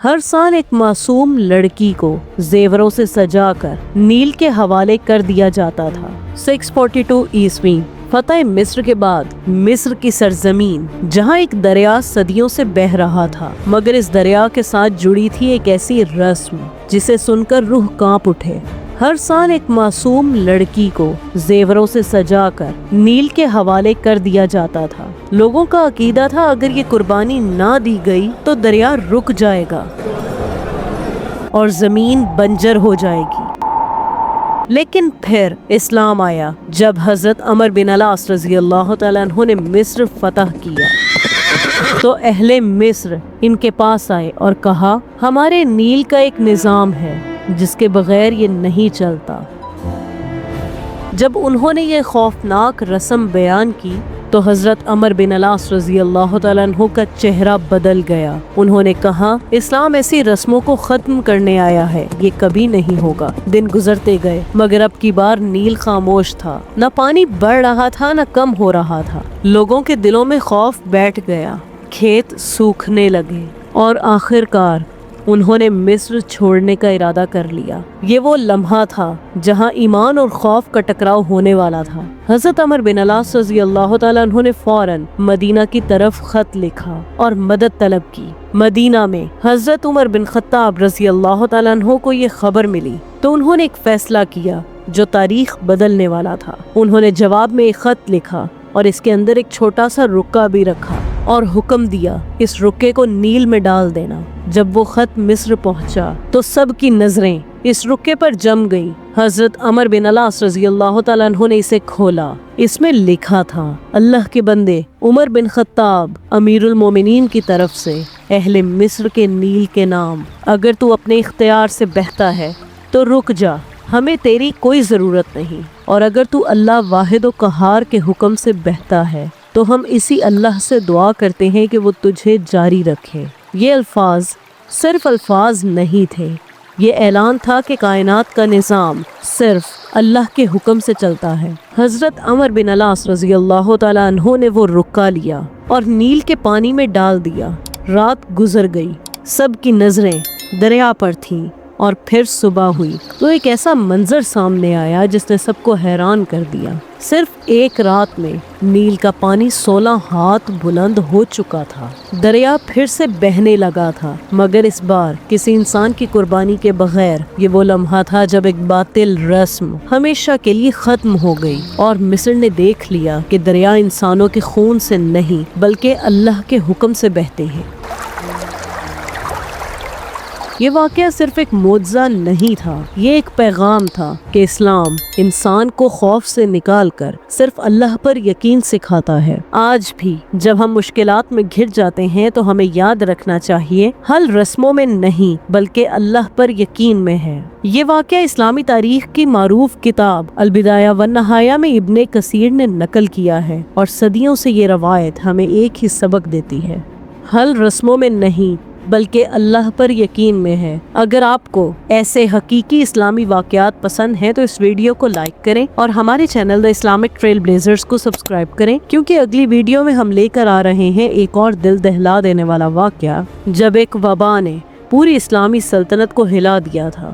ہر سال ایک معصوم لڑکی کو زیوروں سے سجا کر نیل کے حوالے کر دیا جاتا تھا۔ 642 عیسوی فتح مصر کے بعد مصر کی سرزمین جہاں ایک دریا صدیوں سے بہہ رہا تھا، مگر اس دریا کے ساتھ جڑی تھی ایک ایسی رسم جسے سن کر روح کانپ اٹھے۔ ہر سال ایک معصوم لڑکی کو زیوروں سے سجا کر نیل کے حوالے کر دیا جاتا تھا۔ لوگوں کا عقیدہ تھا اگر یہ قربانی نہ دی گئی تو دریا رک جائے گا اور زمین بنجر ہو جائے گی۔ لیکن پھر اسلام آیا جب حضرت عمر بن العاص رضی اللہ تعالیٰ عنہ نے مصر فتح کیا تو اہل مصر ان کے پاس آئے اور کہا ہمارے نیل کا ایک نظام ہے جس کے بغیر یہ نہیں چلتا۔ جب انہوں نے یہ خوفناک رسم بیان کی تو حضرت عمر بن العاص رضی اللہ تعالیٰ عنہ کا چہرہ بدل گیا۔ انہوں نے کہا اسلام ایسی رسموں کو ختم کرنے آیا ہے، یہ کبھی نہیں ہوگا۔ دن گزرتے گئے مگر اب کی بار نیل خاموش تھا، نہ پانی بڑھ رہا تھا نہ کم ہو رہا تھا۔ لوگوں کے دلوں میں خوف بیٹھ گیا، کھیت سوکھنے لگے اور آخرکار انہوں نے مصر چھوڑنے کا ارادہ کر لیا۔ یہ وہ لمحہ تھا جہاں ایمان اور خوف کا ٹکراؤ ہونے والا تھا۔ حضرت عمر بن العاص رضی اللہ تعالیٰ عنہ نے فوراً مدینہ کی طرف خط لکھا اور مدد طلب کی۔ مدینہ میں حضرت عمر بن خطاب رضی اللہ تعالیٰ عنہ کو یہ خبر ملی تو انہوں نے ایک فیصلہ کیا جو تاریخ بدلنے والا تھا۔ انہوں نے جواب میں ایک خط لکھا اور اس کے اندر ایک چھوٹا سا رکا بھی رکھا اور حکم دیا اس رکے کو نیل میں ڈال دینا۔ جب وہ خط مصر پہنچا تو سب کی نظریں اس رکے پر جم گئی۔ حضرت عمر بن العاص رضی اللہ تعالیٰ عنہ نے اسے کھولا۔ اس میں لکھا تھا اللہ کے بندے عمر بن خطاب امیر المومنین کی طرف سے اہل مصر کے نیل کے نام، اگر تو اپنے اختیار سے بہتا ہے تو رک جا، ہمیں تیری کوئی ضرورت نہیں، اور اگر تو اللہ واحد و قہار کے حکم سے بہتا ہے تو ہم اسی اللہ سے دعا کرتے ہیں کہ وہ تجھے جاری رکھے۔ یہ الفاظ صرف الفاظ نہیں تھے، یہ اعلان تھا کہ کائنات کا نظام صرف اللہ کے حکم سے چلتا ہے۔ حضرت عمر بن العاص رضی اللہ تعالیٰ عنہ نے وہ رکا لیا اور نیل کے پانی میں ڈال دیا۔ رات گزر گئی، سب کی نظریں دریا پر تھیں اور پھر صبح ہوئی تو ایک ایسا منظر سامنے آیا جس نے سب کو حیران کر دیا۔ صرف ایک رات میں نیل کا پانی 16 ہاتھ بلند ہو چکا تھا۔ دریا پھر سے بہنے لگا تھا، مگر اس بار کسی انسان کی قربانی کے بغیر۔ یہ وہ لمحہ تھا جب ایک باطل رسم ہمیشہ کے لیے ختم ہو گئی اور مصر نے دیکھ لیا کہ دریا انسانوں کے خون سے نہیں بلکہ اللہ کے حکم سے بہتے ہیں۔ یہ واقعہ صرف ایک معجزہ نہیں تھا، یہ ایک پیغام تھا کہ اسلام انسان کو خوف سے نکال کر صرف اللہ پر یقین سکھاتا ہے۔ آج بھی جب ہم مشکلات میں گھر جاتے ہیں تو ہمیں یاد رکھنا چاہیے حل رسموں میں نہیں بلکہ اللہ پر یقین میں ہے۔ یہ واقعہ اسلامی تاریخ کی معروف کتاب البدایہ والنہایہ میں ابن کثیر نے نقل کیا ہے، اور صدیوں سے یہ روایت ہمیں ایک ہی سبق دیتی ہے، حل رسموں میں نہیں بلکہ اللہ پر یقین میں ہے۔ اگر آپ کو ایسے حقیقی اسلامی واقعات پسند ہیں تو اس ویڈیو کو لائک کریں اور ہمارے چینل دی اسلامک ٹریل بلیزرز کو سبسکرائب کریں، کیونکہ اگلی ویڈیو میں ہم لے کر آ رہے ہیں ایک اور دل دہلا دینے والا واقعہ جب ایک وبا نے پوری اسلامی سلطنت کو ہلا دیا تھا۔